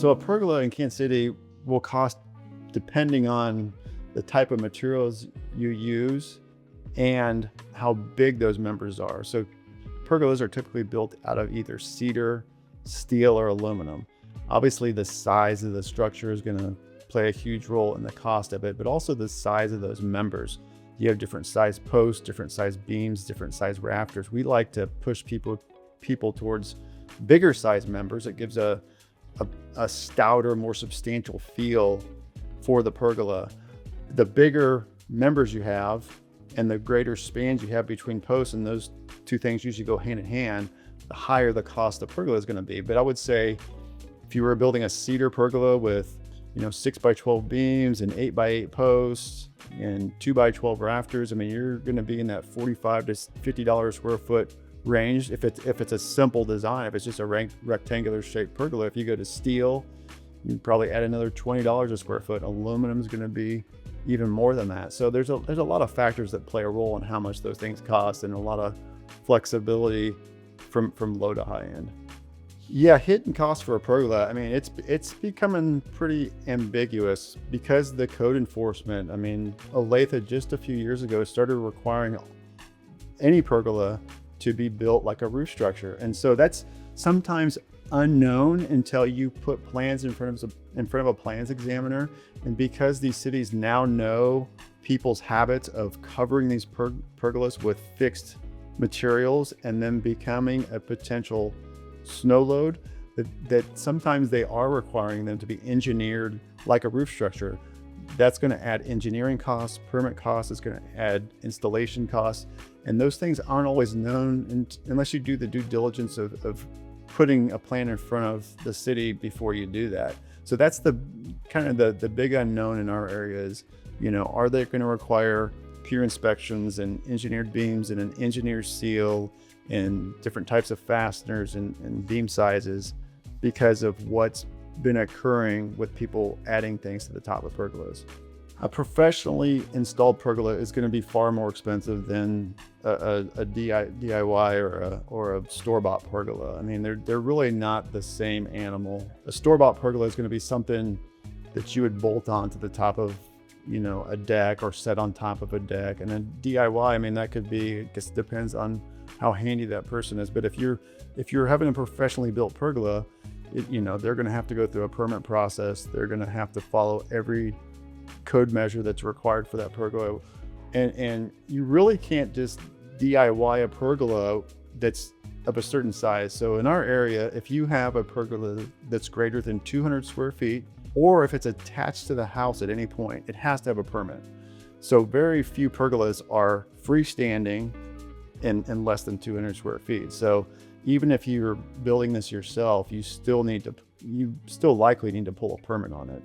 So a pergola in Kansas City will cost, depending on the type of materials you use and how big those members are. So pergolas are typically built out of either cedar, steel, or aluminum. Obviously, the size of the structure is going to play a huge role in the cost of it, but also the size of those members. You have different size posts, different size beams, different size rafters. We like to push people towards bigger size members. It gives a stouter, more substantial feel for the pergola. The bigger members you have and the greater spans you have between posts, and those two things usually go hand in hand, the higher the cost of pergola is going to be. But I would say if you were building a cedar pergola with 6x12 beams and 8x8 posts and 2x12 rafters, I mean, you're going to be in that $45 to $50 square foot range if it's a simple design. If it's just a rectangular shaped pergola, if you go to steel, you probably add another $20 a square foot. Aluminum is going to be even more than that. So there's a lot of factors that play a role in how much those things cost, and a lot of flexibility from low to high end. Yeah, hidden cost for a pergola. I mean, it's becoming pretty ambiguous because the code enforcement. I mean, Olathe just a few years ago started requiring any pergola to be built like a roof structure, and so that's sometimes unknown until you put plans in front of a plans examiner. And because these cities now know people's habits of covering these pergolas with fixed materials and then becoming a potential snow load, that sometimes they are requiring them to be engineered like a roof structure. That's going to add engineering costs, permit costs, it's going to add installation costs, and those things aren't always known unless you do the due diligence of putting a plan in front of the city before you do that. So that's the kind of the big unknown in our area is, are they going to require peer inspections and engineered beams and an engineered seal and different types of fasteners and beam sizes because of what's been occurring with people adding things to the top of pergolas. A professionally installed pergola is going to be far more expensive than a DIY or a store-bought pergola. I mean, they're really not the same animal. A store-bought pergola is going to be something that you would bolt onto the top of a deck or set on top of a deck. And then DIY, I mean, that could be, it just depends on how handy that person is. But if you're having a professionally built pergola, they're going to have to go through a permit process. They're going to have to follow every code measure that's required for that pergola. And you really can't just DIY a pergola that's of a certain size. So in our area, if you have a pergola that's greater than 200 square feet, or if it's attached to the house at any point, it has to have a permit. So very few pergolas are freestanding in less than 200 square feet. So even if you're building this yourself, you still likely need to pull a permit on it.